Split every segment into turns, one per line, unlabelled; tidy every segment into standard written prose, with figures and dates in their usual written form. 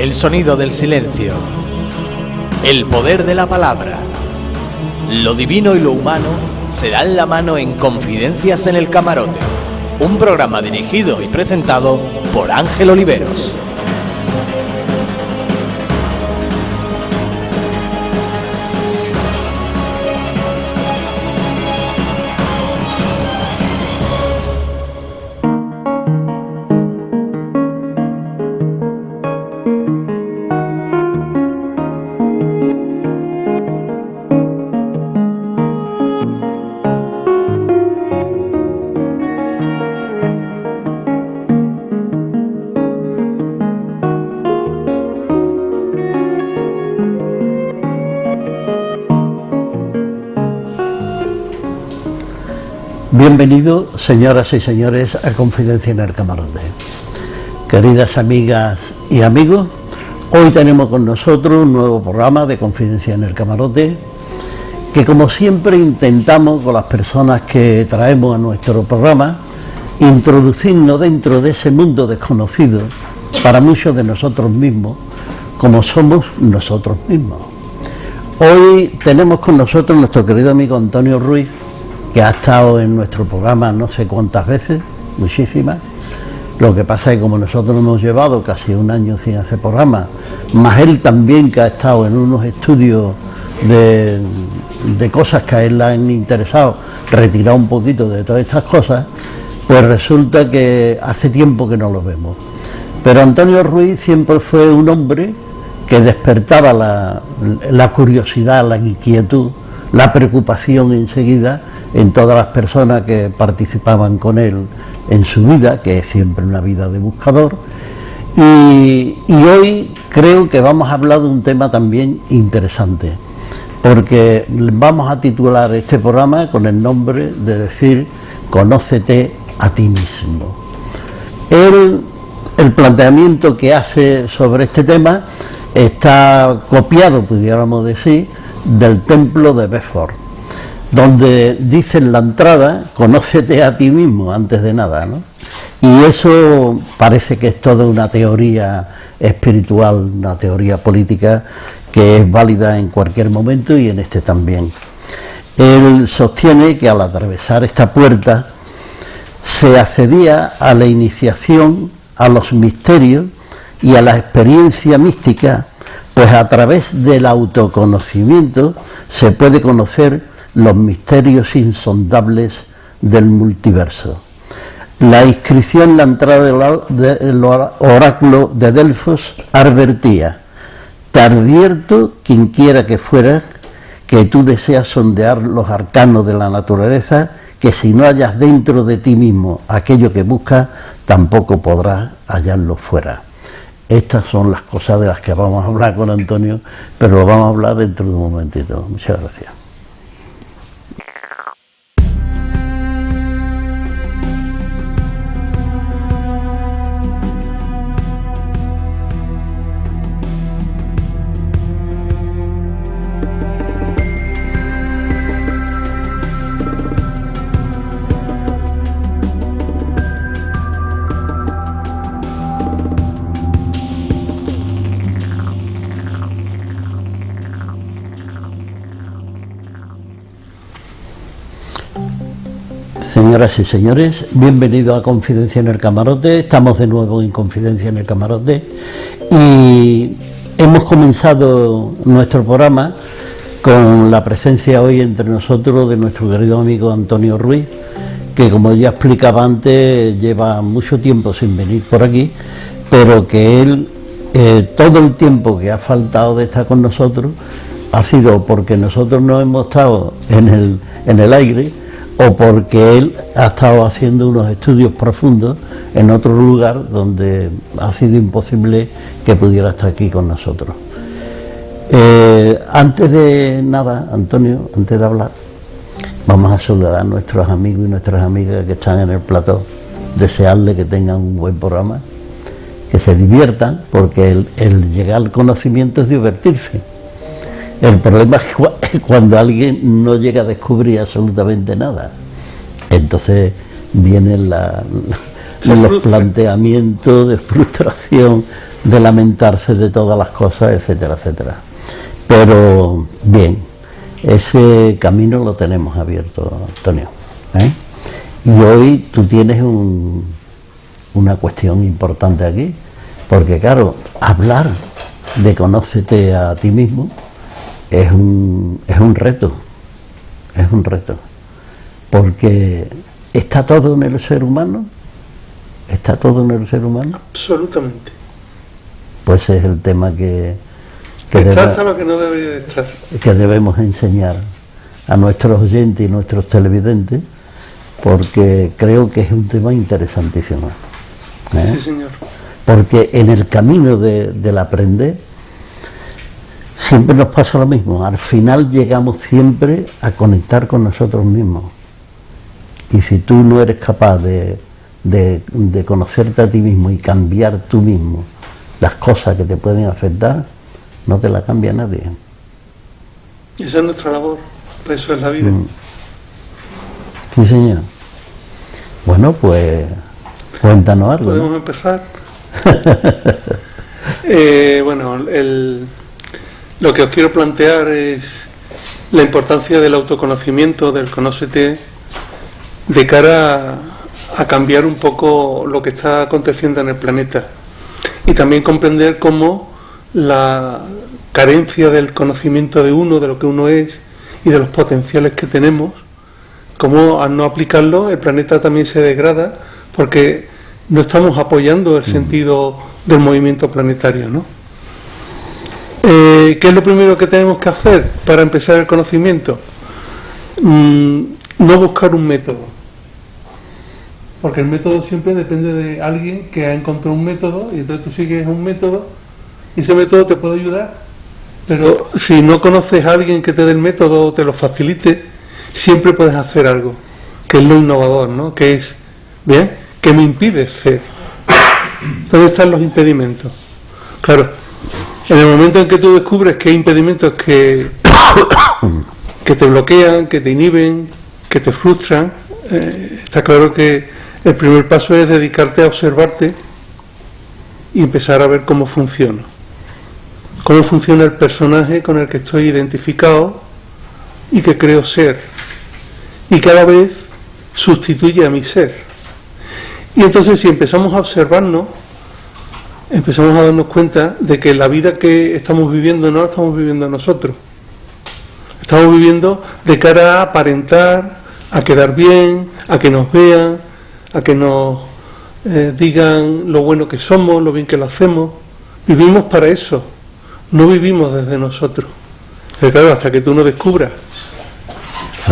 El sonido del silencio. El poder de la palabra. Lo divino y lo humano se dan la mano en Confidencias en el Camarote. Un programa dirigido y presentado por Ángel Oliveros.
Bienvenidos, señoras y señores, a Confidencia en el Camarote. Queridas amigas y amigos, hoy tenemos con nosotros un nuevo programa de Confidencia en el Camarote, que como siempre intentamos con las personas que traemos a nuestro programa, introducirnos dentro de ese mundo desconocido para muchos de nosotros mismos, como somos nosotros mismos. Hoy tenemos con nosotros nuestro querido amigo Antonio Ruiz, que ha estado en nuestro programa no sé cuántas veces, muchísimas. Lo que pasa es que como nosotros nos hemos llevado casi un año sin hacer programa, más él también, que ha estado en unos estudios de cosas que a él le han interesado, retirado un poquito de todas estas cosas, pues resulta que hace tiempo que no lo vemos. Pero Antonio Ruiz siempre fue un hombre que despertaba la curiosidad, la inquietud, la preocupación enseguida en todas las personas que participaban con él en su vida, que es siempre una vida de buscador. Y hoy creo que vamos a hablar de un tema también interesante, porque vamos a titular este programa con el nombre de decir: conócete a ti mismo. El planteamiento que hace sobre este tema está copiado, pudiéramos decir, del templo de Bedford, donde dice en la entrada: conócete a ti mismo antes de nada, ¿no? Y eso parece que es toda una teoría espiritual, una teoría política que es válida en cualquier momento y en este también. Él sostiene que al atravesar esta puerta se accedía a la iniciación, a los misterios y a la experiencia mística, pues a través del autoconocimiento se puede conocer los misterios insondables del multiverso. La inscripción en la entrada del oráculo de Delfos advertía: te advierto, quien quiera que fueras, que tú deseas sondear los arcanos de la naturaleza, que si no hallas dentro de ti mismo aquello que buscas, tampoco podrás hallarlo fuera. Estas son las cosas de las que vamos a hablar con Antonio, pero lo vamos a hablar dentro de un momentito. Muchas gracias. Señoras y señores, bienvenidos a Confidencia en el Camarote. Estamos de nuevo en Confidencia en el Camarote y hemos comenzado nuestro programa con la presencia hoy entre nosotros de nuestro querido amigo Antonio Ruiz, que, como ya explicaba antes, lleva mucho tiempo sin venir por aquí, pero que él, todo el tiempo que ha faltado de estar con nosotros ha sido porque nosotros no hemos estado en el aire, o porque él ha estado haciendo unos estudios profundos en otro lugar donde ha sido imposible que pudiera estar aquí con nosotros. Antes de nada, Antonio, antes de hablar, vamos a saludar a nuestros amigos y nuestras amigas que están en el plató, desearles que tengan un buen programa, que se diviertan, porque el llegar al conocimiento es divertirse. El problema es cuando alguien no llega a descubrir absolutamente nada. Entonces vienen los planteamientos de frustración, de lamentarse de todas las cosas, etcétera, etcétera. Pero bien, ese camino lo tenemos abierto, Antonio, ¿eh? Y hoy tú tienes una cuestión importante aquí, porque claro, hablar de conócete a ti mismo es un reto, porque está todo en el ser humano,
absolutamente.
Pues es el tema que
está lo que no debería de estar,
que debemos enseñar a nuestros oyentes y nuestros televidentes, porque creo que es un tema interesantísimo, ¿eh?
Sí, señor.
Porque en el camino del aprender siempre nos pasa lo mismo, al final llegamos siempre a conectar con nosotros mismos, y si tú no eres capaz de conocerte a ti mismo y cambiar tú mismo las cosas que te pueden afectar, no te la cambia nadie.
Y esa es nuestra labor, por eso es la vida.
Sí, señor. Bueno, pues cuéntanos algo.
¿Podemos empezar? Bueno, lo que os quiero plantear es la importancia del autoconocimiento, del conócete, de cara a cambiar un poco lo que está aconteciendo en el planeta, y también comprender cómo la carencia del conocimiento de uno, de lo que uno es y de los potenciales que tenemos, cómo al no aplicarlo el planeta también se degrada, porque no estamos apoyando el sentido del movimiento planetario, ¿no? ¿Qué es lo primero que tenemos que hacer para empezar el conocimiento? No buscar un método, porque el método siempre depende de alguien que ha encontrado un método, y entonces tú sigues un método y ese método te puede ayudar, pero si no conoces a alguien que te dé el método o te lo facilite, siempre puedes hacer algo, que es lo innovador, ¿no? Que es, ¿bien?, ¿qué me impide ser? ¿Dónde están los impedimentos? Claro, en el momento en que tú descubres que hay impedimentos que te bloquean, que te inhiben, que te frustran, está claro que el primer paso es dedicarte a observarte y empezar a ver cómo funciona el personaje con el que estoy identificado y que creo ser, y cada vez sustituye a mi ser. Y entonces, si empezamos a observarnos, empezamos a darnos cuenta de que la vida que estamos viviendo no la estamos viviendo nosotros. Estamos viviendo de cara a aparentar, a quedar bien, a que nos vean, a que nos digan lo bueno que somos, lo bien que lo hacemos. Vivimos para eso, no vivimos desde nosotros. Pero claro, hasta que tú no descubras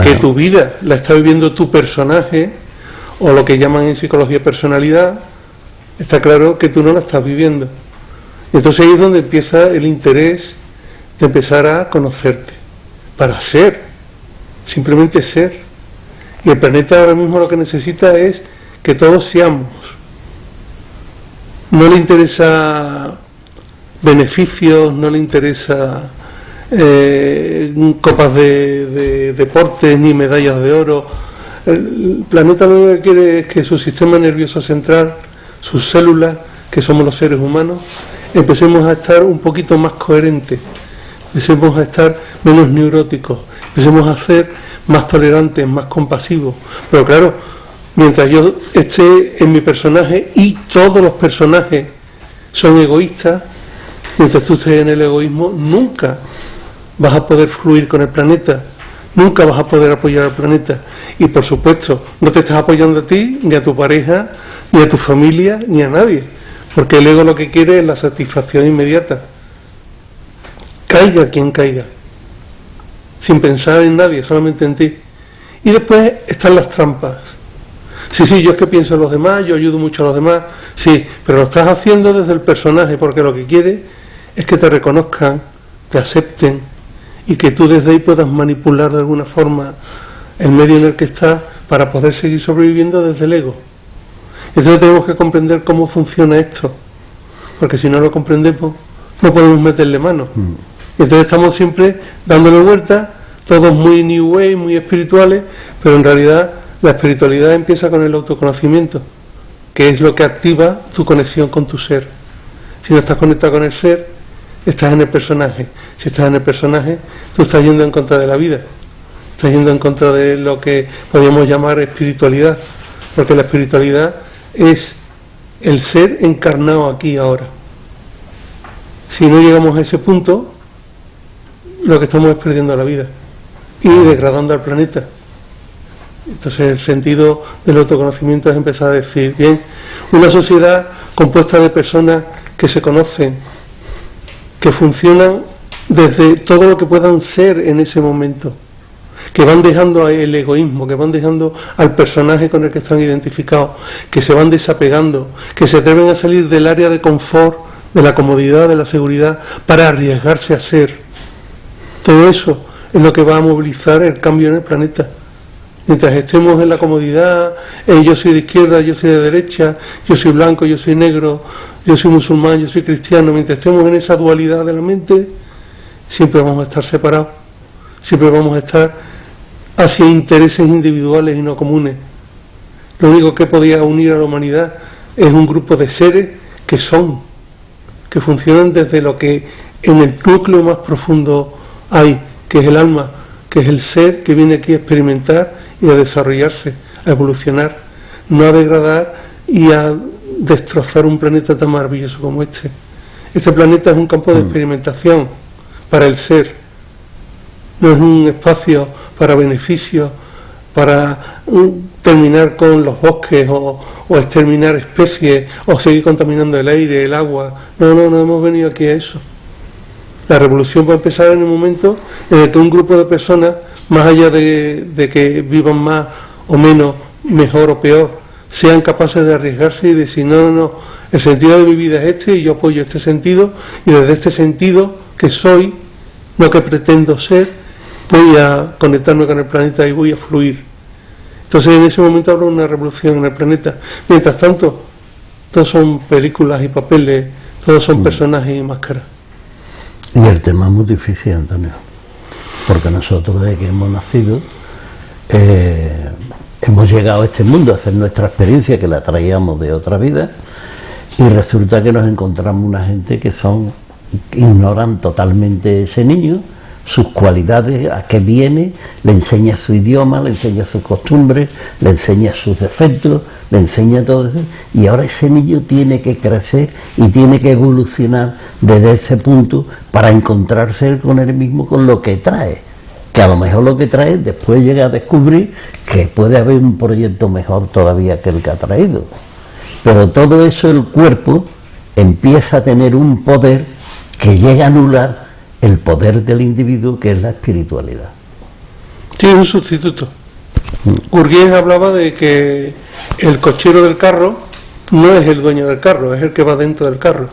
que tu vida la está viviendo tu personaje, o lo que llaman en psicología personalidad, está claro que tú no la estás viviendo. Y entonces ahí es donde empieza el interés de empezar a conocerte, para ser, simplemente ser. Y el planeta ahora mismo lo que necesita es que todos seamos. No le interesa beneficios, no le interesa copas de deportes ni medallas de oro. El planeta lo que quiere es que su sistema nervioso central, sus células, que somos los seres humanos, empecemos a estar un poquito más coherentes, empecemos a estar menos neuróticos, empecemos a ser más tolerantes, más compasivos. Pero claro, mientras yo esté en mi personaje, y todos los personajes son egoístas, mientras tú estés en el egoísmo, nunca vas a poder fluir con el planeta, nunca vas a poder apoyar al planeta. Y por supuesto, no te estás apoyando a ti, ni a tu pareja, ni a tu familia, ni a nadie, porque el ego lo que quiere es la satisfacción inmediata. Caiga quien caiga, sin pensar en nadie, solamente en ti. Y después están las trampas. Sí, yo es que pienso en los demás, yo ayudo mucho a los demás, sí, pero lo estás haciendo desde el personaje, porque lo que quiere es que te reconozcan, te acepten, y que tú desde ahí puedas manipular de alguna forma el medio en el que estás para poder seguir sobreviviendo desde el ego. Entonces tenemos que comprender cómo funciona esto, porque si no lo comprendemos no podemos meterle mano. Entonces estamos siempre dándole vueltas, todos muy new way, muy espirituales, pero en realidad la espiritualidad empieza con el autoconocimiento, que es lo que activa tu conexión con tu ser. Si no estás conectado con el ser, estás en el personaje. Si estás en el personaje, tú estás yendo en contra de la vida. Estás yendo en contra de lo que podríamos llamar espiritualidad, porque la espiritualidad es el ser encarnado aquí ahora. Si no llegamos a ese punto, lo que estamos es perdiendo la vida y degradando al planeta. Entonces el sentido del autoconocimiento es empezar a decir, bien, una sociedad compuesta de personas que se conocen, que funcionan desde todo lo que puedan ser en ese momento, que van dejando el egoísmo, que van dejando al personaje con el que están identificados, que se van desapegando, que se atreven a salir del área de confort, de la comodidad, de la seguridad, para arriesgarse a ser. Todo eso es lo que va a movilizar el cambio en el planeta. Mientras estemos en la comodidad, yo soy de izquierda, yo soy de derecha, yo soy blanco, yo soy negro, yo soy musulmán, yo soy cristiano, mientras estemos en esa dualidad de la mente, siempre vamos a estar separados, siempre vamos a estar hacia intereses individuales y no comunes. Lo único que podía unir a la humanidad es un grupo de seres que funcionan desde lo que en el núcleo más profundo hay, que es el alma, que es el ser que viene aquí a experimentar y a desarrollarse, a evolucionar, no a degradar y a destrozar un planeta tan maravilloso como este. Este planeta es un campo de experimentación para el ser, no es un espacio para beneficios, para terminar con los bosques o exterminar especies o seguir contaminando el aire, el agua. No hemos venido aquí a eso. La revolución va a empezar en el momento en el que un grupo de personas, más allá de que vivan más o menos, mejor o peor, sean capaces de arriesgarse y decir, no, el sentido de mi vida es este y yo apoyo este sentido, y desde este sentido que soy, no que pretendo ser, voy a conectarme con el planeta y voy a fluir. Entonces en ese momento habrá una revolución en el planeta. Mientras tanto, todos son películas y papeles, todos son personajes y máscaras.
Y el tema es muy difícil, Antonio, porque nosotros desde que hemos nacido hemos llegado a este mundo a hacer nuestra experiencia, que la traíamos de otra vida, y resulta que nos encontramos una gente que ignoran totalmente ese niño, sus cualidades, a qué viene, le enseña su idioma, le enseña sus costumbres, le enseña sus defectos, le enseña todo eso, y ahora ese niño tiene que crecer y tiene que evolucionar desde ese punto para encontrarse con él mismo, con lo que trae, que a lo mejor lo que trae después llega a descubrir que puede haber un proyecto mejor todavía que el que ha traído. Pero todo eso, el cuerpo empieza a tener un poder que llega a anular el poder del individuo, que es la espiritualidad.
Sí, es un sustituto. Gurdjieff hablaba de que el cochero del carro no es el dueño del carro, es el que va dentro del carro.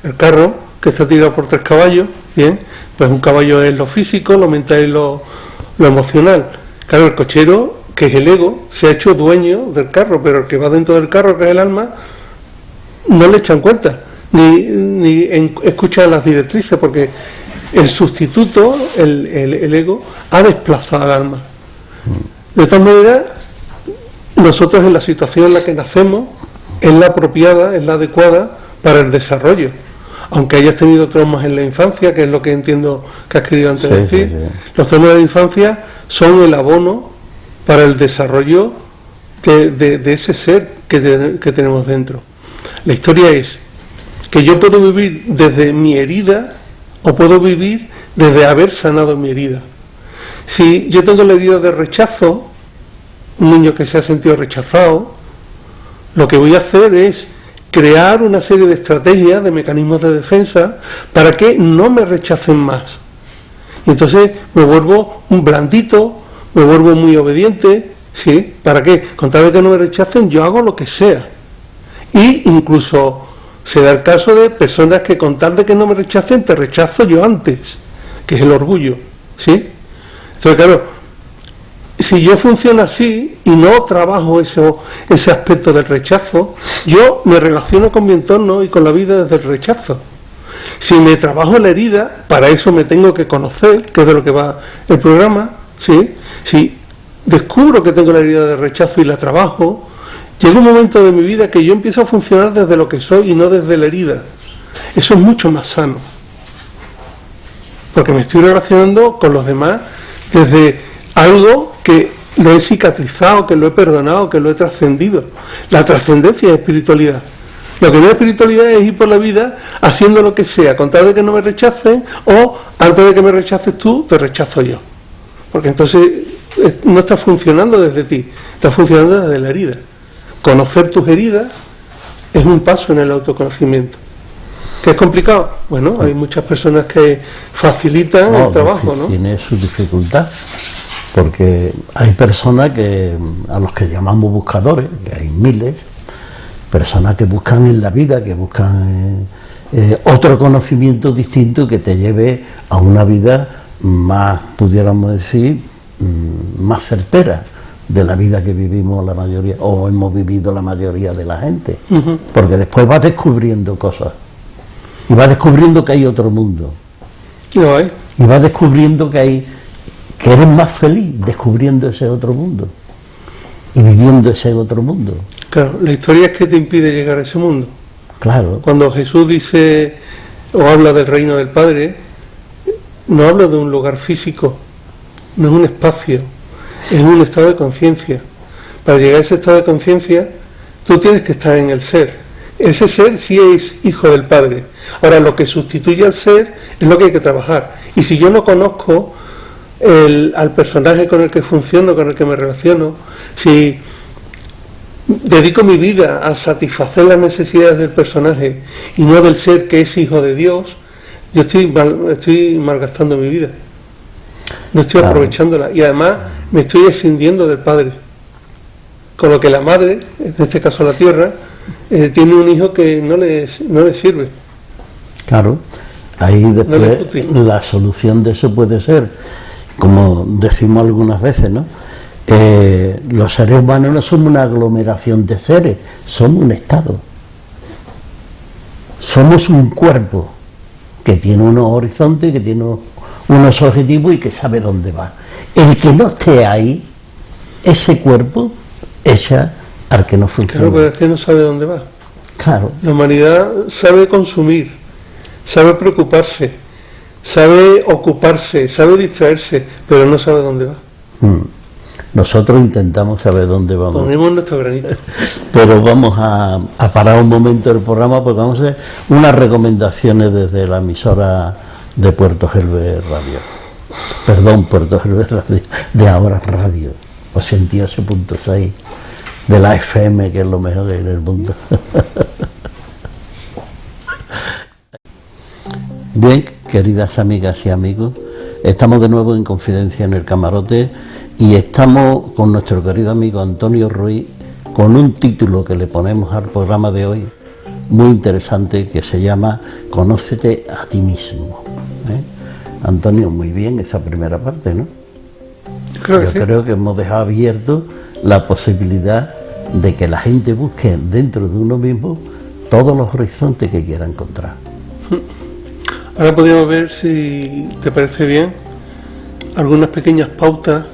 El carro, que está tirado por 3 caballos, bien, pues un caballo es lo físico, lo mental y lo emocional. Claro, el cochero, que es el ego, se ha hecho dueño del carro, pero el que va dentro del carro, que es el alma, no le echan cuenta, ni escuchan las directrices, porque el sustituto, el ego, ha desplazado al alma. De tal manera, nosotros en la situación en la que nacemos es la apropiada, es la adecuada para el desarrollo. Aunque hayas tenido traumas en la infancia, que es lo que entiendo que has querido antes decir, los traumas de la infancia son el abono para el desarrollo de ese ser que tenemos dentro. La historia es que yo puedo vivir desde mi herida o puedo vivir desde haber sanado mi herida. Si yo tengo la herida de rechazo, un niño que se ha sentido rechazado, lo que voy a hacer es crear una serie de estrategias, de mecanismos de defensa, para que no me rechacen más. Y entonces me vuelvo un blandito, me vuelvo muy obediente, ¿sí? ¿Para qué? Con tal de que no me rechacen, yo hago lo que sea. Y incluso se da el caso de personas que con tal de que no me rechacen, te rechazo yo antes, que es el orgullo, ¿sí? Entonces, claro, si yo funciono así y no trabajo ese aspecto del rechazo, yo me relaciono con mi entorno y con la vida desde el rechazo. Si me trabajo la herida, para eso me tengo que conocer, que es de lo que va el programa, ¿sí? Si descubro que tengo la herida de rechazo y la trabajo, Llega un momento de mi vida que yo empiezo a funcionar desde lo que soy y no desde la herida. Eso es mucho más sano. Porque me estoy relacionando con los demás desde algo que lo he cicatrizado, que lo he perdonado, que lo he trascendido. La trascendencia es espiritualidad. Lo que no es espiritualidad es ir por la vida haciendo lo que sea, con tal de que no me rechacen, o antes de que me rechaces tú, te rechazo yo. Porque entonces no está funcionando desde ti, está funcionando desde la herida. Conocer tus heridas es un paso en el autoconocimiento. ¿Que es complicado? Bueno, hay muchas personas que facilitan el trabajo, ¿no?
Tiene su dificultad, porque hay personas a los que llamamos buscadores, que hay miles, personas que buscan en la vida, que buscan otro conocimiento distinto que te lleve a una vida más, pudiéramos decir, más certera de la vida que vivimos la mayoría, o hemos vivido la mayoría de la gente. Uh-huh. Porque después vas descubriendo cosas. Y vas descubriendo que hay otro mundo.
No hay.
Y vas descubriendo que eres más feliz descubriendo ese otro mundo. Y viviendo ese otro mundo.
Claro, la historia es que te impide llegar a ese mundo.
Claro.
Cuando Jesús dice o habla del reino del Padre, no habla de un lugar físico, no es un espacio, es un estado de conciencia. Para llegar a ese estado de conciencia, tú tienes que estar en el ser. Ese ser sí es hijo del Padre. Ahora, lo que sustituye al ser es lo que hay que trabajar. Y si yo no conozco al personaje con el que funciono, con el que me relaciono, si dedico mi vida a satisfacer las necesidades del personaje y no del ser que es hijo de Dios, yo estoy malgastando mi vida. No estoy aprovechándola. Y además me estoy escindiendo del Padre. Con lo que la madre, en este caso la tierra, tiene un hijo que no le sirve.
Claro, ahí después la solución de eso puede ser, como decimos algunas veces, ¿no? Los seres humanos no somos una aglomeración de seres, somos un estado. Somos un cuerpo que tiene unos horizontes, que tiene unos objetivos y que sabe dónde va. El que no esté ahí, ese cuerpo, echa al que no funciona.
Claro, pero es que no sabe dónde va.
Claro.
La humanidad sabe consumir, sabe preocuparse, sabe ocuparse, sabe distraerse, pero no sabe dónde va.
Nosotros intentamos saber dónde vamos.
Ponemos nuestro granito.
Pero vamos a parar un momento el programa porque vamos a hacer unas recomendaciones desde la emisora de Puerto Gelbe Radio. Perdón, Puerto Gelbe Radio, de Ahora Radio, 88.6. De la FM, que es lo mejor en el mundo. Bien, queridas amigas y amigos, estamos de nuevo en Confidencia en el Camarote y estamos con nuestro querido amigo Antonio Ruiz con un título que le ponemos al programa de hoy muy interesante que se llama Conócete a ti mismo. Antonio, muy bien esa primera parte, ¿no? Yo creo que hemos dejado abierto la posibilidad de que la gente busque dentro de uno mismo todos los horizontes que quiera encontrar.
Ahora podríamos ver, si te parece bien, algunas pequeñas pautas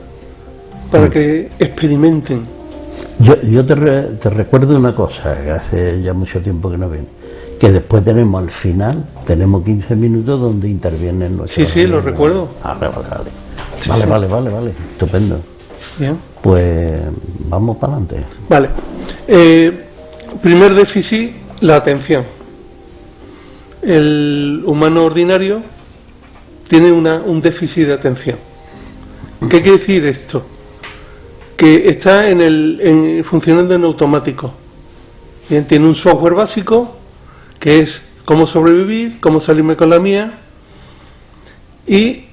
para que experimenten.
Yo te recuerdo una cosa, que hace ya mucho tiempo que no viene, que después tenemos al final, tenemos 15 minutos donde intervienen nuestros...
Sí, lo recuerdo.
Vale, estupendo.
Bien.
Pues vamos para adelante.
Vale. Primer déficit, la atención. El humano ordinario tiene un déficit de atención. ¿Qué quiere decir esto? Que está funcionando en automático. Bien, tiene un software básico que es cómo sobrevivir, cómo salirme con la mía, y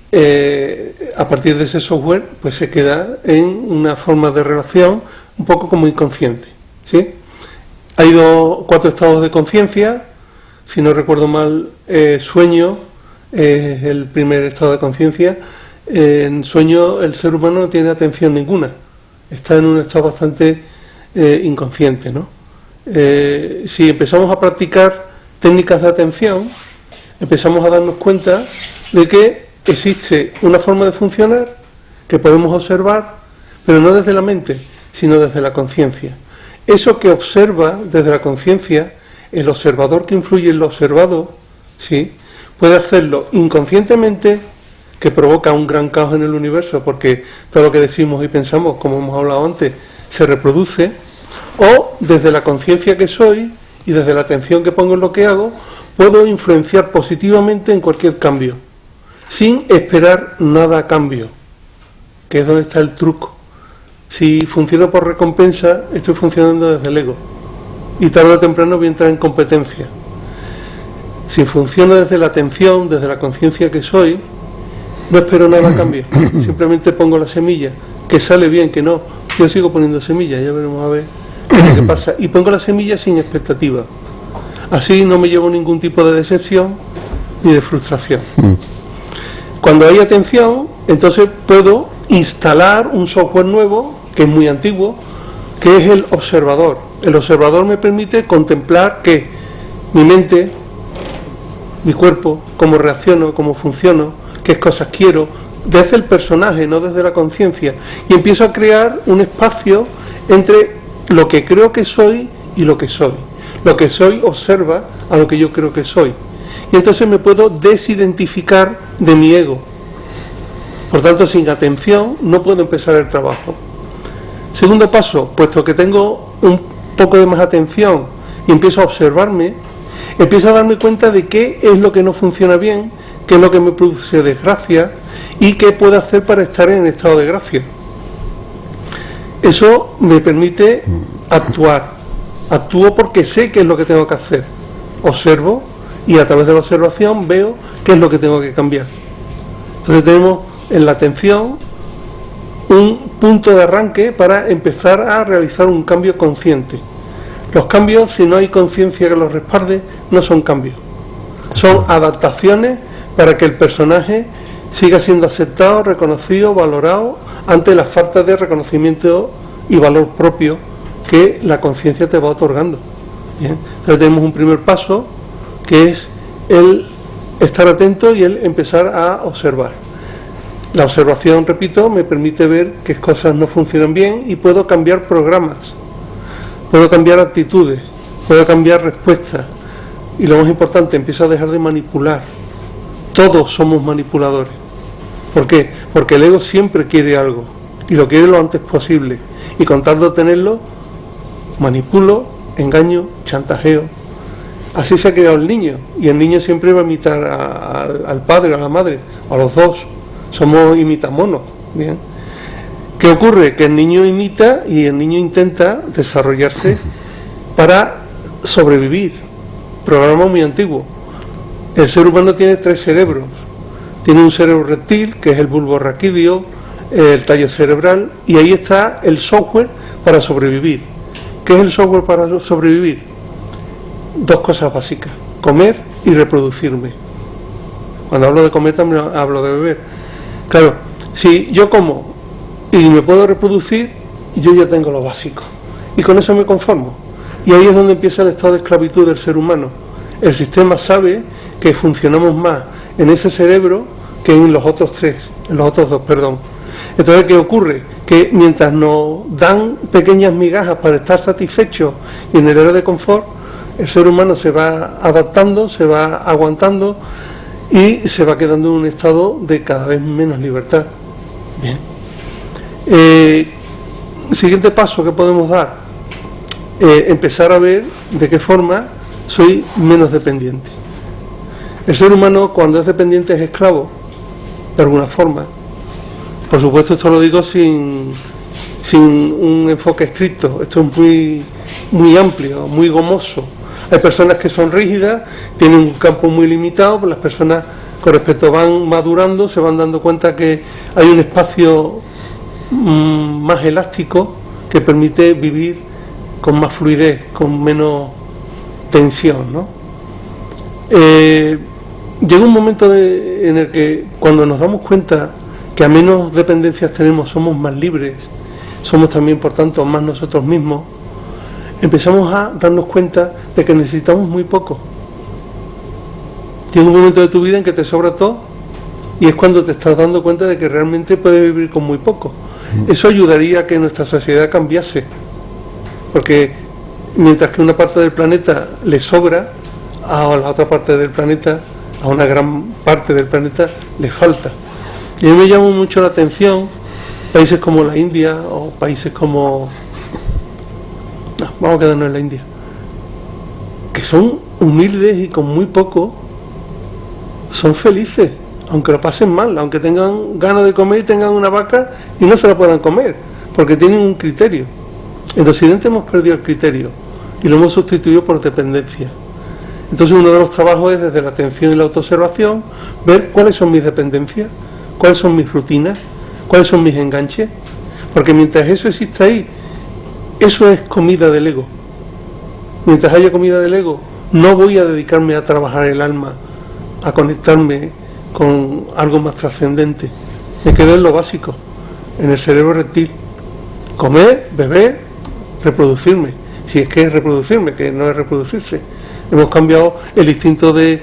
a partir de ese software pues se queda en una forma de relación un poco como inconsciente, ¿sí? Hay 4 estados de conciencia, si no recuerdo mal, sueño es el primer estado de conciencia. En sueño el ser humano no tiene atención ninguna, está en un estado bastante inconsciente, ¿no? Si empezamos a practicar técnicas de atención, empezamos a darnos cuenta de que existe una forma de funcionar que podemos observar, pero no desde la mente, sino desde la conciencia. eso que observa desde la conciencia, el observador que influye en lo observado, ¿sí?, puede hacerlo inconscientemente, que provoca un gran caos en el universo, porque todo lo que decimos y pensamos, como hemos hablado antes, se reproduce, o desde la conciencia que soy y desde la atención que pongo en lo que hago, puedo influenciar positivamente en cualquier cambio, sin esperar nada a cambio, que es donde está el truco. Si funciono por recompensa, estoy funcionando desde el ego, y tarde o temprano voy a entrar en competencia. Si funciono desde la atención, desde la conciencia que soy, no espero nada a cambio, simplemente pongo la semilla, que sale bien, que no, yo sigo poniendo semillas, ya veremos a ver qué pasa, y pongo la semilla sin expectativa. Así no me llevo ningún tipo de decepción ni de frustración. Cuando hay atención, entonces puedo instalar un software nuevo, que es muy antiguo, que es el observador. El observador me permite contemplar que mi mente, mi cuerpo, cómo reacciono, cómo funciono, qué cosas quiero, desde el personaje, no desde la conciencia, y empiezo a crear un espacio entre lo que creo que soy y lo que soy. Lo que soy observa a lo que yo creo que soy, y entonces me puedo desidentificar de mi ego. Por tanto, sin atención no puedo empezar el trabajo. Segundo paso, puesto que tengo un poco de más atención y empiezo a observarme, empiezo a darme cuenta de qué es lo que no funciona bien, qué es lo que me produce desgracia y qué puedo hacer para estar en estado de gracia. Eso me permite actuar. Actúo porque sé qué es lo que tengo que hacer. Observo y a través de la observación veo qué es lo que tengo que cambiar. Entonces tenemos en la atención un punto de arranque para empezar a realizar un cambio consciente. Los cambios, si no hay conciencia que los respalde, no son cambios. Son adaptaciones para que el personaje siga siendo aceptado, reconocido, valorado ante las faltas de reconocimiento y valor propio que la conciencia te va otorgando. Bien. Entonces tenemos un primer paso, que es el estar atento y el empezar a observar. La observación, repito, me permite ver qué cosas no funcionan bien y puedo cambiar programas, puedo cambiar actitudes, puedo cambiar respuestas, y lo más importante, empiezo a dejar de manipular. Todos somos manipuladores. ¿Por qué? Porque el ego siempre quiere algo y lo quiere lo antes posible, y con tal de obtenerlo manipulo, engaño, chantajeo. Así se ha creado el niño, y el niño siempre va a imitar al padre, a la madre, a los dos. Somos imitamonos. Bien. ¿Qué ocurre? Que el niño imita y el niño intenta desarrollarse para sobrevivir. Programa muy antiguo. El ser humano tiene 3 cerebros. Tiene un cerebro reptil, que es el bulbo raquídeo, el tallo cerebral, y ahí está el software para sobrevivir. ¿Qué es el software para sobrevivir? 2 cosas básicas: comer y reproducirme. Cuando hablo de comer también hablo de beber. Claro, si yo como y me puedo reproducir, yo ya tengo lo básico, y con eso me conformo. Y ahí es donde empieza el estado de esclavitud del ser humano. El sistema sabe que funcionamos más en ese cerebro que en los otros 2, perdón. Entonces, ¿qué ocurre? Que mientras nos dan pequeñas migajas para estar satisfechos y en el área de confort, el ser humano se va adaptando, se va aguantando y se va quedando en un estado de cada vez menos libertad. Bien. Siguiente paso que podemos dar, empezar a ver de qué forma soy menos dependiente. El ser humano, cuando es dependiente, es esclavo, de alguna forma. Por supuesto, esto lo digo sin un enfoque estricto. Esto es muy amplio, muy gomoso. Hay personas que son rígidas, tienen un campo muy limitado, pero las personas con respecto van madurando, se van dando cuenta que hay un espacio más elástico que permite vivir con más fluidez, con menos tensión, ¿no? Llega un momento en el que, cuando nos damos cuenta que a menos dependencias tenemos, somos más libres, somos también, por tanto, más nosotros mismos, empezamos a darnos cuenta de que necesitamos muy poco. Llega un momento de tu vida en que te sobra todo, y es cuando te estás dando cuenta de que realmente puedes vivir con muy poco. Eso ayudaría a que nuestra sociedad cambiase. porque mientras que una parte del planeta le sobra, a la otra parte del planeta, a una gran parte del planeta, le falta. Y a mí me llama mucho la atención países como la India o países como... No, vamos a quedarnos en la India, que son humildes y con muy poco son felices, aunque lo pasen mal, aunque tengan ganas de comer y tengan una vaca y no se la puedan comer, porque tienen un criterio. En Occidente hemos perdido el criterio y lo hemos sustituido por dependencia. Entonces uno de los trabajos es, desde la atención y la autoobservación, ver cuáles son mis dependencias, cuáles son mis rutinas, cuáles son mis enganches, porque mientras eso exista ahí, eso es comida del ego. Mientras haya comida del ego, no voy a dedicarme a trabajar el alma, a conectarme con algo más trascendente. Me quedo en lo básico, en el cerebro reptil: comer, beber, reproducirme, si es que es reproducirme, que no es reproducirse. Hemos cambiado el instinto de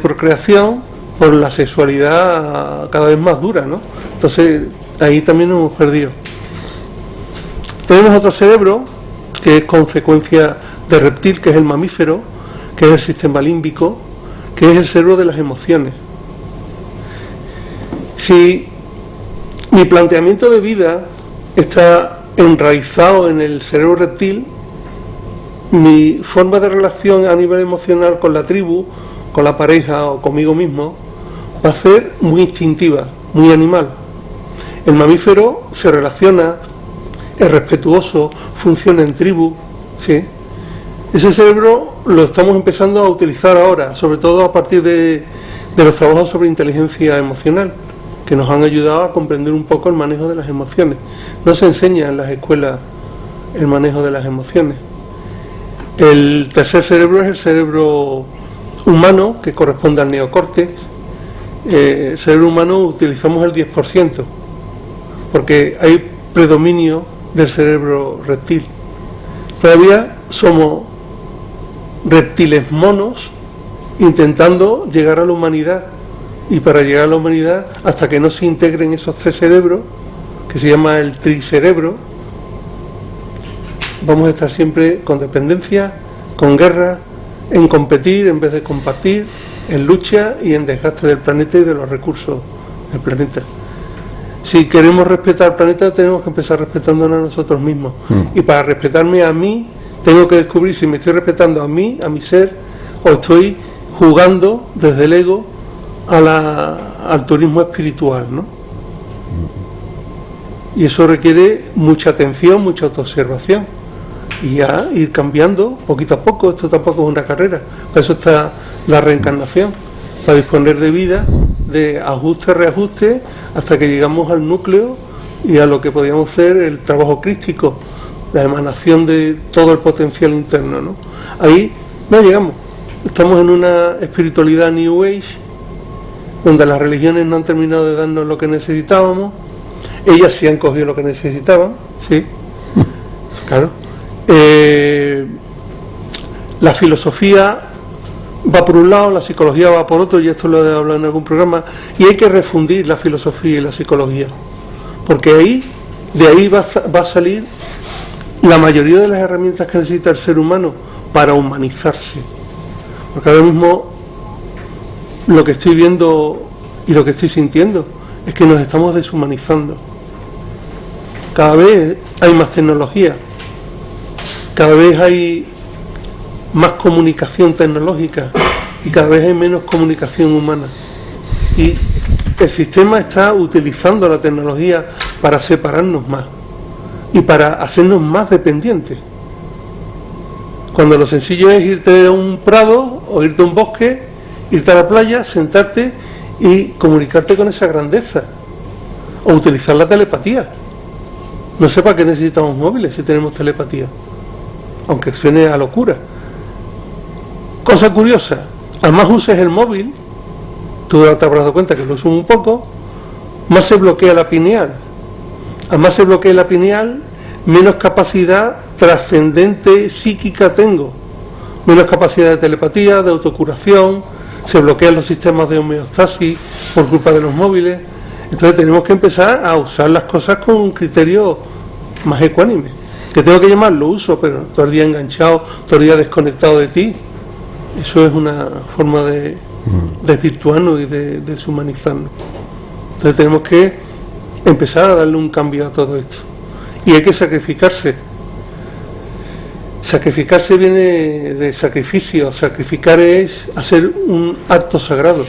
procreación por la sexualidad cada vez más dura, ¿no? Entonces ahí también nos hemos perdido. Tenemos otro cerebro que es consecuencia de reptil, que es el mamífero, que es el sistema límbico, que es el cerebro de las emociones. Si mi planteamiento de vida está enraizado en el cerebro reptil, mi forma de relación a nivel emocional con la tribu, con la pareja o conmigo mismo, va a ser muy instintiva, muy animal. El mamífero se relaciona, es respetuoso, funciona en tribu, ¿sí? Ese cerebro lo estamos empezando a utilizar ahora, sobre todo a partir de los trabajos sobre inteligencia emocional, que nos han ayudado a comprender un poco el manejo de las emociones. No se enseña en las escuelas el manejo de las emociones. El tercer cerebro es el cerebro humano, que corresponde al neocórtex. El cerebro humano utilizamos el 10%, porque hay predominio del cerebro reptil. Todavía somos reptiles monos intentando llegar a la humanidad, y para llegar a la humanidad, hasta que no se integren esos tres cerebros, que se llama el tricerebro, vamos a estar siempre con dependencia, con guerra, en competir en vez de compartir, en lucha y en desgaste del planeta y de los recursos del planeta. Si queremos respetar al planeta, tenemos que empezar respetándonos a nosotros mismos. Y para respetarme a mí, tengo que descubrir si me estoy respetando a mí, a mi ser, o estoy jugando desde el ego al turismo espiritual, ¿no? Y eso requiere mucha atención, mucha autoobservación, y ya ir cambiando poquito a poco. Esto tampoco es una carrera, para eso está la reencarnación, para disponer de vida, de ajuste, reajuste, hasta que llegamos al núcleo y a lo que podríamos ser el trabajo crístico, la emanación de todo el potencial interno, ¿no? Ahí no llegamos. Estamos en una espiritualidad New Age, donde las religiones no han terminado de darnos lo que necesitábamos. Ellas sí han cogido lo que necesitaban, sí, claro. La filosofía va por un lado, la psicología va por otro, y esto lo he hablado en algún programa, y hay que refundir la filosofía y la psicología, porque de ahí va a salir la mayoría de las herramientas que necesita el ser humano para humanizarse. Porque ahora mismo lo que estoy viendo y lo que estoy sintiendo es que nos estamos deshumanizando. Cada vez hay más tecnología, cada vez hay más comunicación tecnológica y cada vez hay menos comunicación humana. Y el sistema está utilizando la tecnología para separarnos más y para hacernos más dependientes. Cuando lo sencillo es irte a un prado o irte a un bosque, irte a la playa, sentarte y comunicarte con esa grandeza, o utilizar la telepatía. No sé para qué necesitamos móviles si tenemos telepatía, aunque suene a locura. Cosa curiosa, al más uses el móvil, tú te habrás dado cuenta que lo uso un poco, más se bloquea la pineal. A más se bloquea la pineal, menos capacidad trascendente psíquica tengo, menos capacidad de telepatía, de autocuración, se bloquean los sistemas de homeostasis por culpa de los móviles. Entonces tenemos que empezar a usar las cosas con un criterio más ecuánime. Que tengo que llamar, lo uso, pero todo el día enganchado, todo el día desconectado de ti. Eso es una forma de desvirtuarnos y de deshumanizarnos. Entonces tenemos que empezar a darle un cambio a todo esto. Y hay que sacrificarse. Sacrificarse viene de sacrificio. Sacrificar es hacer un acto sagrado.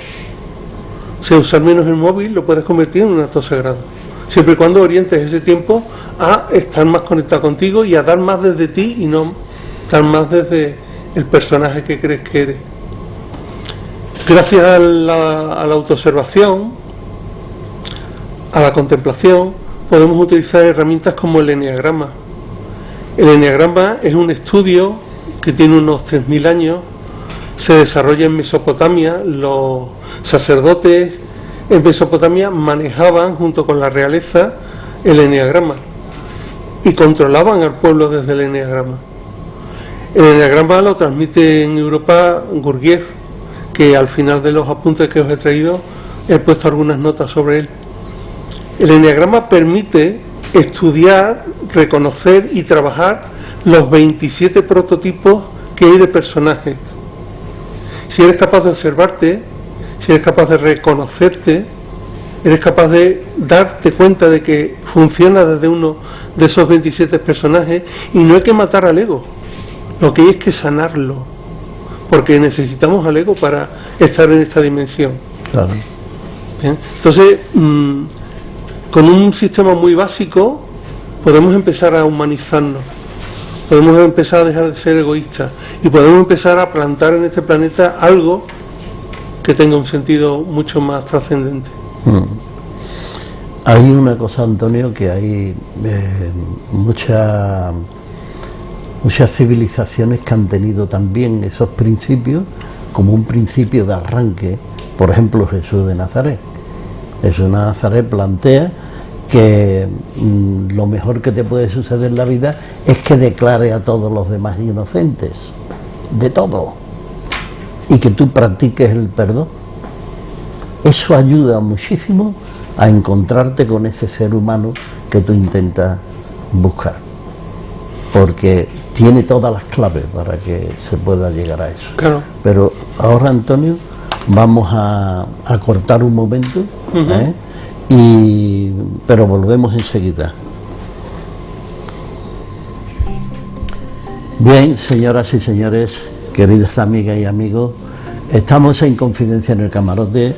O sea, usar menos el móvil lo puedes convertir en un acto sagrado. Siempre y cuando orientes ese tiempo a estar más conectado contigo y a dar más desde ti y no dar más desde el personaje que crees que eres. Gracias a la autoobservación, a la contemplación, podemos utilizar herramientas como el eneagrama. El eneagrama es un estudio que tiene unos 3000 años, se desarrolla en Mesopotamia. Los sacerdotes en Mesopotamia manejaban junto con la realeza el eneagrama y controlaban al pueblo desde el eneagrama. El eneagrama lo transmite en Europa Gurdjieff, que al final de los apuntes que os he traído he puesto algunas notas sobre él. El eneagrama permite estudiar, reconocer y trabajar los 27 prototipos que hay de personajes. Si eres capaz de observarte, si eres capaz de reconocerte, eres capaz de darte cuenta de que funciona desde uno de esos 27 personajes, y no hay que matar al ego, lo que hay es que sanarlo, porque necesitamos al ego para estar en esta dimensión.
Claro.
Bien. Entonces, con un sistema muy básico podemos empezar a humanizarnos, podemos empezar a dejar de ser egoístas y podemos empezar a plantar en este planeta algo que tenga un sentido mucho más trascendente.
Hay una cosa, Antonio, que hay muchas civilizaciones que han tenido también esos principios como un principio de arranque. Por ejemplo, Jesús de Nazaret. Jesús de Nazaret plantea que lo mejor que te puede suceder en la vida es que declare a todos los demás inocentes de todo y que tú practiques el perdón. Eso ayuda muchísimo a encontrarte con ese ser humano que tú intentas buscar, porque tiene todas las claves para que se pueda llegar a eso.
Claro.
Pero ahora, Antonio, vamos a cortar un momento, pero volvemos enseguida. Bien, señoras y señores, queridas amigas y amigos, estamos en Confidencia en el Camarote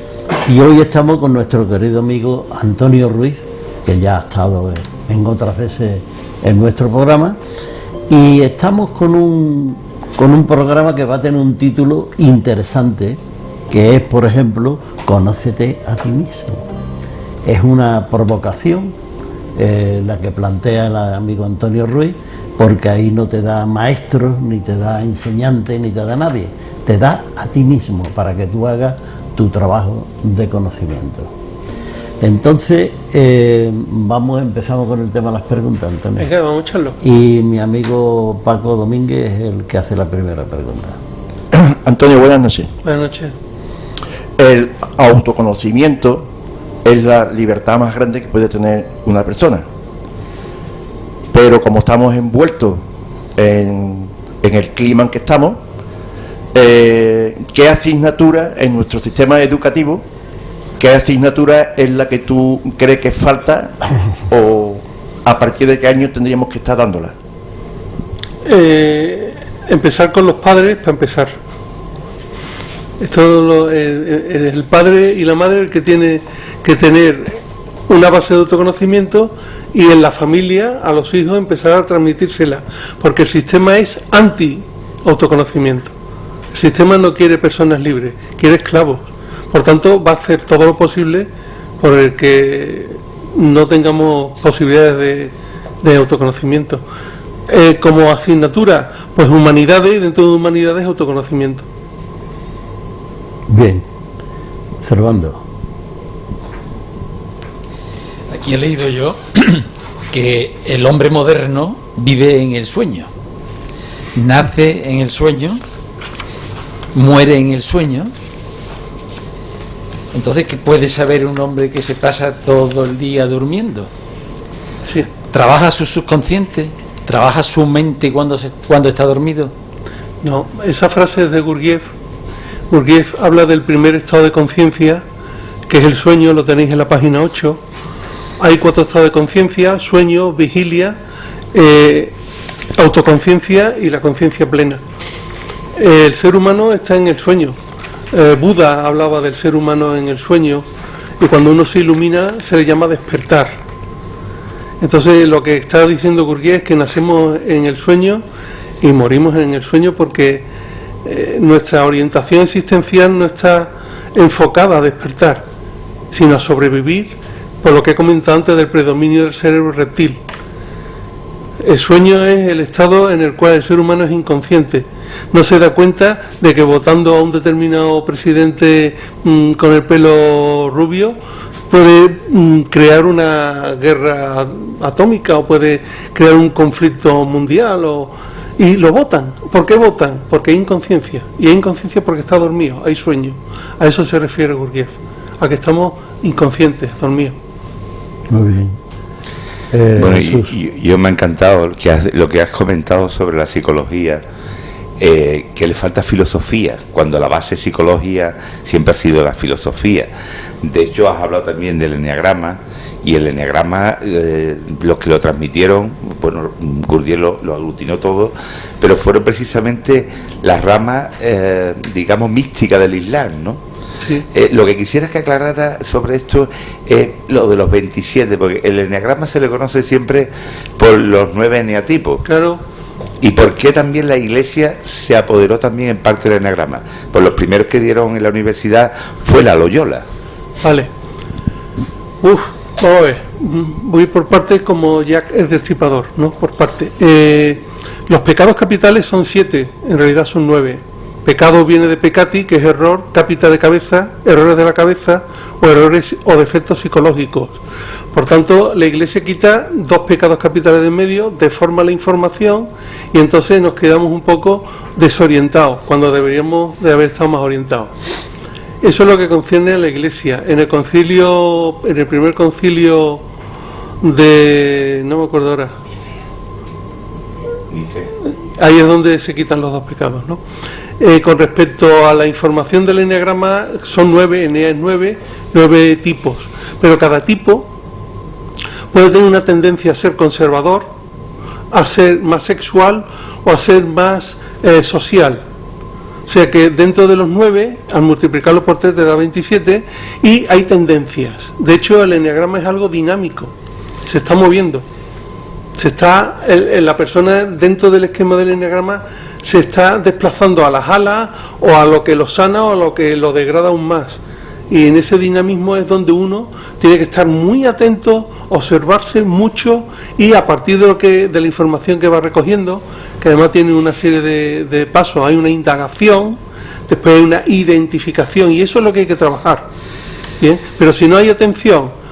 y hoy estamos con nuestro querido amigo Antonio Ruiz, que ya ha estado en otras veces en nuestro programa, y estamos con un programa que va a tener un título interesante, que es, por ejemplo, Conócete a ti mismo. Es una provocación la que plantea el amigo Antonio Ruiz, porque ahí no te da maestros, ni te da enseñante, ni te da nadie, te da a ti mismo para que tú hagas tu trabajo de conocimiento. Entonces, empezamos con el tema de las preguntas, Antonio.
Venga, vamos a echarlo.
Y mi amigo Paco Domínguez es el que hace la primera pregunta.
Antonio, buenas noches.
Buenas noches.
El autoconocimiento es la libertad más grande que puede tener una persona. Pero como estamos envueltos en el clima en que estamos, ¿qué asignatura en nuestro sistema educativo, qué asignatura es la que tú crees que falta o a partir de qué año tendríamos que estar dándola?
Empezar con los padres, para empezar. El padre y la madre el que tiene que tener una base de autoconocimiento, y en la familia a los hijos empezar a transmitírsela, porque el sistema es anti-autoconocimiento. El sistema no quiere personas libres, quiere esclavos. Por tanto, va a hacer todo lo posible por el que no tengamos posibilidades de autoconocimiento. Como asignatura, pues humanidades, y dentro de humanidades autoconocimiento.
Bien, Servando.
Aquí he leído yo que el hombre moderno vive en el sueño, nace en el sueño, muere en el sueño. Entonces, ¿qué puede saber un hombre que se pasa todo el día durmiendo?
Sí.
¿Trabaja su subconsciente? ¿Trabaja su mente cuando está dormido?
No, esa frase es de Gurdjieff. Gurdjieff habla del primer estado de conciencia, que es el sueño, lo tenéis en la página 8. Hay 4 estados de conciencia: sueño, vigilia, autoconciencia y la conciencia plena. El ser humano está en el sueño. Buda hablaba del ser humano en el sueño, y cuando uno se ilumina se le llama despertar. Entonces lo que está diciendo Gurdjieff es que nacemos en el sueño y morimos en el sueño, porque nuestra orientación existencial no está enfocada a despertar, sino a sobrevivir, por lo que he comentado antes del predominio del cerebro reptil. El sueño es el estado en el cual el ser humano es inconsciente, no se da cuenta de que votando a un determinado presidente con el pelo rubio puede crear una guerra atómica, o puede crear un conflicto mundial, y lo votan. ¿Por qué votan? Porque hay inconsciencia, y hay inconsciencia porque está dormido, hay sueño. A eso se refiere Gurdjieff, a que estamos inconscientes, dormidos.
Muy bien.
Bueno, yo me ha encantado lo que has comentado sobre la psicología, que le falta filosofía, cuando la base psicología siempre ha sido la filosofía. De hecho, has hablado también del eneagrama, y el eneagrama, los que lo transmitieron, bueno, Gurdjieff lo aglutinó todo, pero fueron precisamente las ramas, digamos, místicas del Islam, ¿no?
Sí.
Lo que quisiera que aclarara sobre esto es lo de los 27, porque el eneagrama se le conoce siempre por los 9 eneatipos.
Claro.
¿Y por qué también la Iglesia se apoderó también en parte del eneagrama? Pues los primeros que dieron en la universidad fue la Loyola.
Vale. Vamos a ver. Voy por partes, como Jack el Destripador, ¿no? Por parte. Los pecados capitales son 7, en realidad son 9. Pecado viene de peccati, que es error, capita de cabeza, errores de la cabeza, o errores o defectos psicológicos. Por tanto, la Iglesia quita 2 pecados capitales de en medio, deforma la información, y entonces nos quedamos un poco desorientados, cuando deberíamos de haber estado más orientados. Eso es lo que concierne a la Iglesia. En el primer concilio de... no me acuerdo ahora. Ahí es donde se quitan los 2 pecados, ¿no? Con respecto a la información del eneagrama, son 9, Enea es 9 tipos, pero cada tipo puede tener una tendencia a ser conservador, a ser más sexual o a ser más social. O sea que dentro de los 9, al multiplicarlo por 3 te da 27, y hay tendencias. De hecho, el eneagrama es algo dinámico, se está moviendo. La persona dentro del esquema del eneagrama se está desplazando a las alas, o a lo que lo sana, o a lo que lo degrada aún más. Y en ese dinamismo es donde uno tiene que estar muy atento, observarse mucho, y a partir de la información que va recogiendo, que además tiene una serie de pasos, hay una indagación, después hay una identificación, y eso es lo que hay que trabajar. ¿Bien? Pero si no hay atención,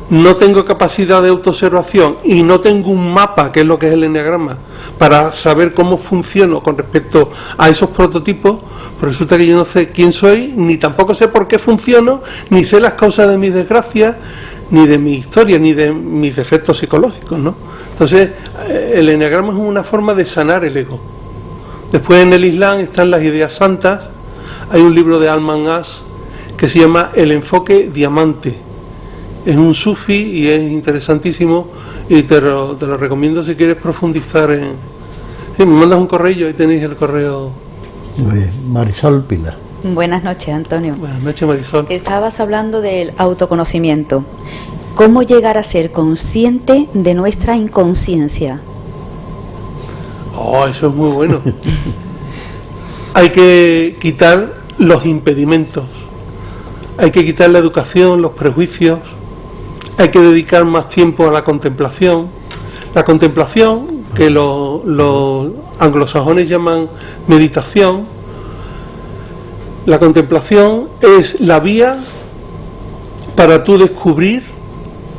no tengo capacidad de autoobservación y no tengo un mapa, que es lo que es el eneagrama, para saber cómo funciono con respecto a esos prototipos, pues resulta que yo no sé quién soy, ni tampoco sé por qué funciono, ni sé las causas de mis desgracias, ni de mi historia, ni de mis defectos psicológicos, ¿no? Entonces, el eneagrama es una forma de sanar el ego. Después, en el Islam están las ideas santas. Hay un libro de Al-Manhaj que se llama El enfoque diamante. Es un sufi y es interesantísimo, y te lo recomiendo si quieres profundizar en... Sí, me mandas un correo y ahí tenéis el correo.
Muy bien. Marisol Pilar.
Buenas noches, Antonio.
Buenas noches, Marisol.
Estabas hablando del autoconocimiento. ¿Cómo llegar a ser consciente de nuestra inconsciencia?
Oh, eso es muy bueno. Hay que quitar los impedimentos, hay que quitar la educación, los prejuicios, hay que dedicar más tiempo a la contemplación. La contemplación, que los anglosajones llaman meditación, la contemplación es la vía para tú descubrir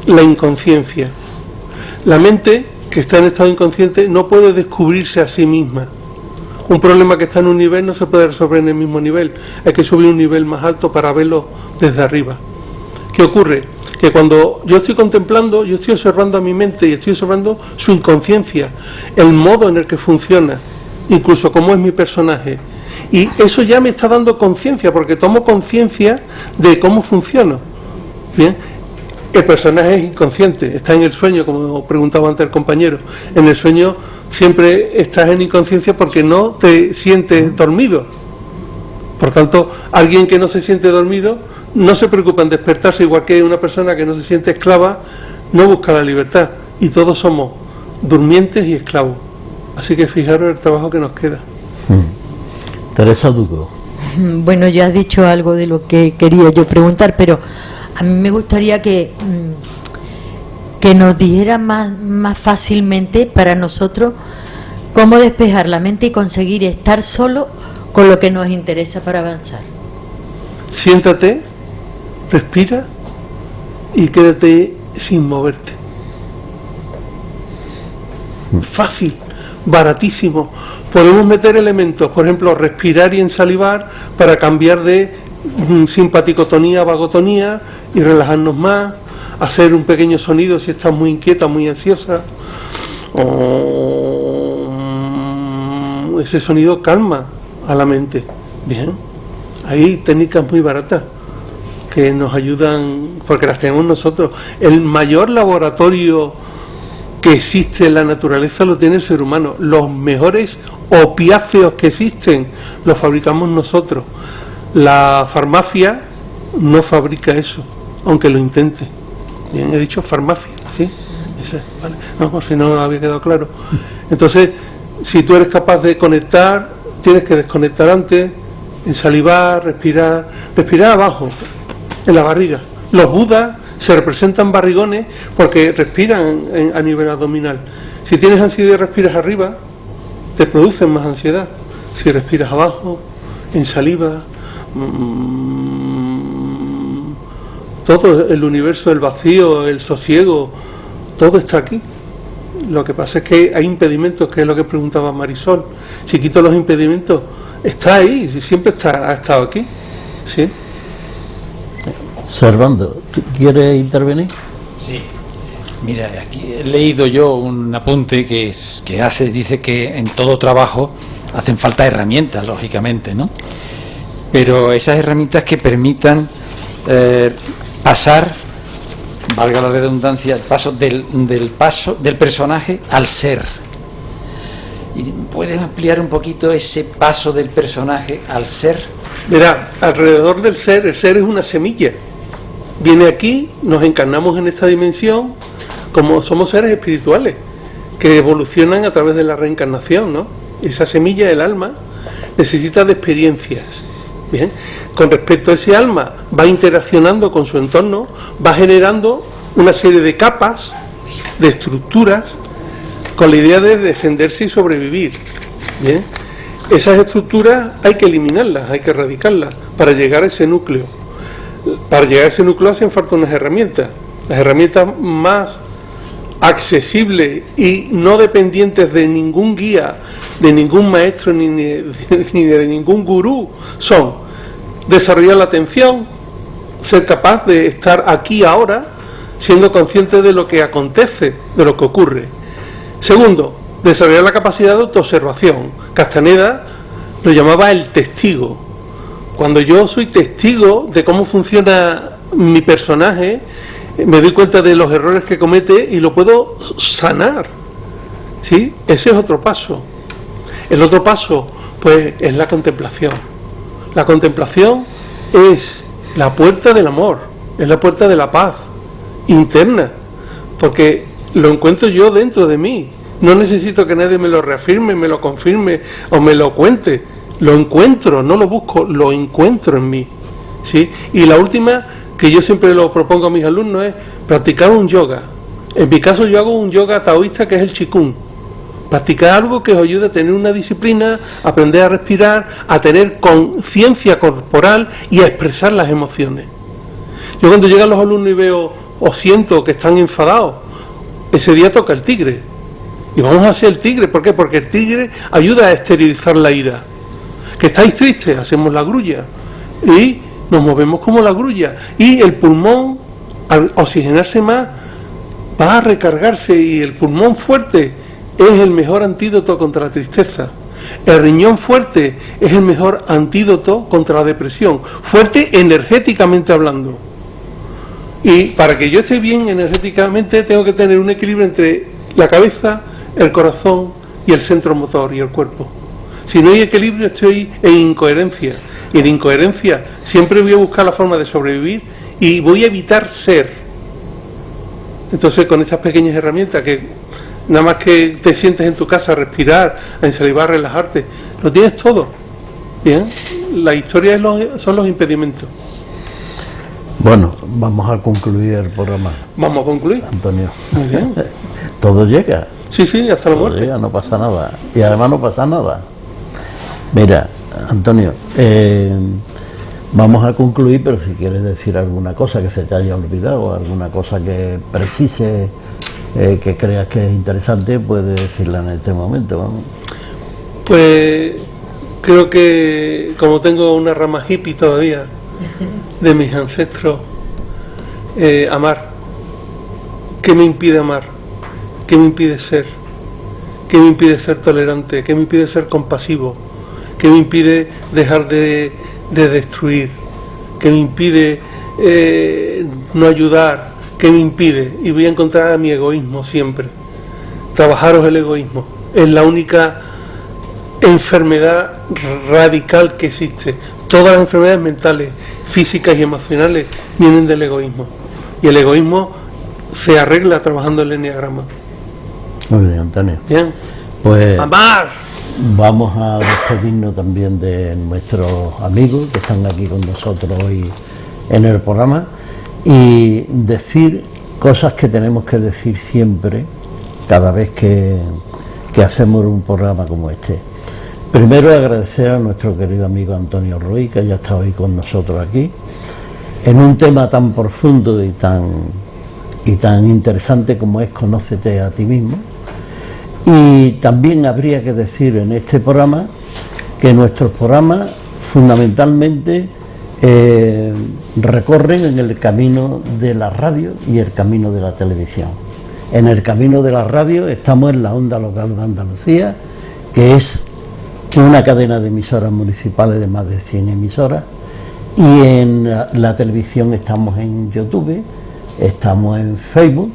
la inconsciencia. La mente, que está en estado inconsciente, no puede descubrirse a sí misma. Un problema que está en un nivel no se puede resolver en el mismo nivel, hay que subir un nivel más alto para verlo desde arriba. ¿Qué ocurre? que cuando yo estoy contemplando, yo estoy observando a mi mente y estoy observando su inconsciencia, el modo en el que funciona, incluso cómo es mi personaje. Y eso ya me está dando conciencia, porque tomo conciencia de cómo funciona. Bien, el personaje es inconsciente, está en el sueño, como preguntaba antes el compañero. En el sueño siempre estás en inconsciencia porque no te sientes dormido. Por tanto, alguien que no se siente dormido no se preocupa en despertarse, igual que una persona que no se siente esclava no busca la libertad. Y todos somos durmientes y esclavos. Así que fijaros el trabajo que nos queda.
Teresa Dugo.
Bueno, ya has dicho algo de lo que quería yo preguntar, pero a mí me gustaría que nos dijera más fácilmente para nosotros cómo despejar la mente y conseguir estar solo con lo que nos interesa para avanzar.
Siéntate, respira y quédate sin moverte. Fácil, baratísimo. Podemos meter elementos, por ejemplo, respirar y ensalivar para cambiar de simpaticotonía a vagotonía y relajarnos más, hacer un pequeño sonido si estás muy inquieta, muy ansiosa. Ese sonido calma a la mente. Bien, hay técnicas muy baratas que nos ayudan, porque las tenemos nosotros. El mayor laboratorio que existe en la naturaleza lo tiene el ser humano. Los mejores opiáceos que existen los fabricamos nosotros. La farmacia no fabrica eso, aunque lo intente. Bien, he dicho farmacia, ¿sí? Ese, vale. No, por si no había quedado claro. Entonces, si tú eres capaz de conectar, tienes que desconectar antes, ensalivar, respirar abajo, en la barriga. Los budas se representan barrigones porque respiran a nivel abdominal. Si tienes ansiedad y respiras arriba, te producen más ansiedad. Si respiras abajo, en saliva, todo el universo, el vacío, el sosiego, todo está aquí. Lo que pasa es que hay impedimentos, que es lo que preguntaba Marisol. Si quito los impedimentos, está ahí, siempre ha estado aquí. ¿Sí?
Servando, ¿quieres intervenir?
Sí. Mira, aquí he leído yo un apunte que dice que en todo trabajo hacen falta herramientas, lógicamente, ¿no? Pero esas herramientas que permitan pasar, valga la redundancia, el paso del personaje al ser. ¿Puedes ampliar un poquito ese paso del personaje al ser?
Verá, alrededor del ser, el ser es una semilla. Viene aquí, nos encarnamos en esta dimensión, como somos seres espirituales, que evolucionan a través de la reencarnación, ¿no? Esa semilla, el alma, necesita de experiencias. Bien, con respecto a ese alma, va interaccionando con su entorno, va generando una serie de capas, de estructuras, con la idea de defenderse y sobrevivir. Bien, esas estructuras hay que eliminarlas, hay que erradicarlas para llegar a ese núcleo. Para llegar a ese núcleo hacen falta unas herramientas, las herramientas más accesibles y no dependientes de ningún guía, de ningún maestro ni de ningún gurú, son desarrollar la atención, ser capaz de estar aquí ahora, siendo consciente de lo que acontece, de lo que ocurre. Segundo, desarrollar la capacidad de autoobservación. Castaneda lo llamaba el testigo. Cuando yo soy testigo de cómo funciona mi personaje, me doy cuenta de los errores que comete y lo puedo sanar. ¿Sí? Ese es otro paso. El otro paso, pues, es la contemplación. La contemplación es la puerta del amor, es la puerta de la paz interna, porque lo encuentro yo dentro de mí. No necesito que nadie me lo reafirme, me lo confirme o me lo cuente. Lo encuentro, no lo busco, lo encuentro en mí. ¿Sí? Y la última, que yo siempre lo propongo a mis alumnos, es practicar un yoga. En mi caso yo hago un yoga taoísta que es el Qigong. Practicar algo que os ayude a tener una disciplina, a aprender a respirar, a tener conciencia corporal y a expresar las emociones. Yo cuando llegan los alumnos y veo o siento que están enfadados, ese día toca el tigre. Y vamos a hacer el tigre. ¿Por qué? Porque el tigre ayuda a exteriorizar la ira. Que estáis tristes, hacemos la grulla y nos movemos como la grulla, y el pulmón al oxigenarse más, va a recargarse, y el pulmón fuerte es el mejor antídoto contra la tristeza. El riñón fuerte es el mejor antídoto contra la depresión, fuerte energéticamente hablando. Y para que yo esté bien energéticamente tengo que tener un equilibrio entre la cabeza, el corazón y el centro motor y el cuerpo. Si no hay equilibrio, estoy en incoherencia, y en incoherencia siempre voy a buscar la forma de sobrevivir y voy a evitar ser. Entonces, con esas pequeñas herramientas, que nada más que te sientes en tu casa a respirar, a ensalivar, a relajarte, lo tienes todo. Bien, la historia son los impedimentos.
Bueno, vamos a concluir el programa.
Vamos a concluir,
Antonio.
Muy bien.
Todo llega.
Sí, hasta la
Todo
muerte.
llega, no pasa nada. Y además no pasa nada. Mira, Antonio, vamos a concluir, pero si quieres decir alguna cosa que se te haya olvidado, alguna cosa que precise, que creas que es interesante, puedes decirla en este momento. Vamos.
Pues creo que, como tengo una rama hippie todavía de mis ancestros, amar. ¿Qué me impide amar? ¿Qué me impide ser? ¿Qué me impide ser tolerante? ¿Qué me impide ser compasivo? ¿Qué me impide dejar de destruir? ¿Qué me impide no ayudar? ¿Qué me impide? Y voy a encontrar a mi egoísmo siempre. Trabajaros el egoísmo. Es la única enfermedad radical que existe. Todas las enfermedades mentales, físicas y emocionales vienen del egoísmo. Y el egoísmo se arregla trabajando el enneagrama.
Muy bien, Antonio.
Bien.
Pues
¡amar!
vamos a despedirnos también de nuestros amigos que están aquí con nosotros hoy en el programa y decir cosas que tenemos que decir siempre, cada vez que hacemos un programa como este. Primero, agradecer a nuestro querido amigo Antonio Ruiz, que ya está hoy con nosotros aquí, en un tema tan profundo y tan interesante como es Conócete a ti mismo. Y también habría que decir en este programa que nuestros programas fundamentalmente recorren en el camino de la radio y el camino de la televisión. En el camino de la radio estamos en la onda local de Andalucía, que es una cadena de emisoras municipales de más de 100 emisoras, y en la televisión estamos en YouTube, estamos en Facebook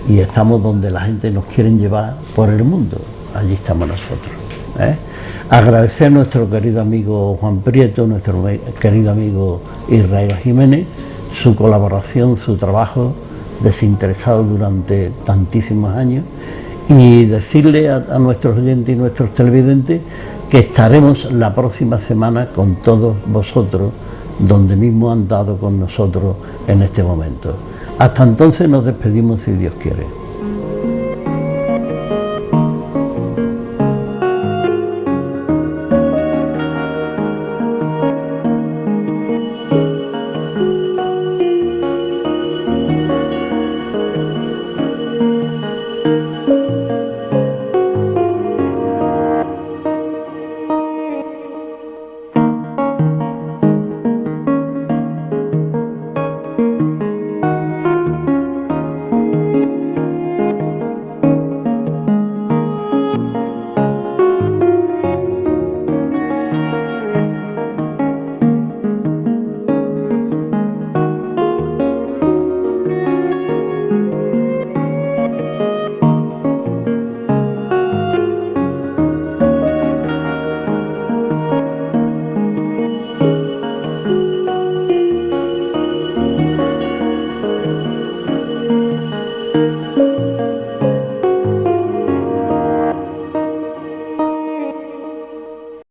y estamos donde la gente nos quiere llevar por el mundo. Allí estamos nosotros. Agradecer a nuestro querido amigo Juan Prieto, nuestro querido amigo Israel Jiménez, su colaboración, su trabajo desinteresado durante tantísimos años, y decirle a nuestros oyentes y nuestros televidentes que estaremos la próxima semana con todos vosotros, donde mismo han dado con nosotros en este momento. Hasta entonces nos despedimos si Dios quiere.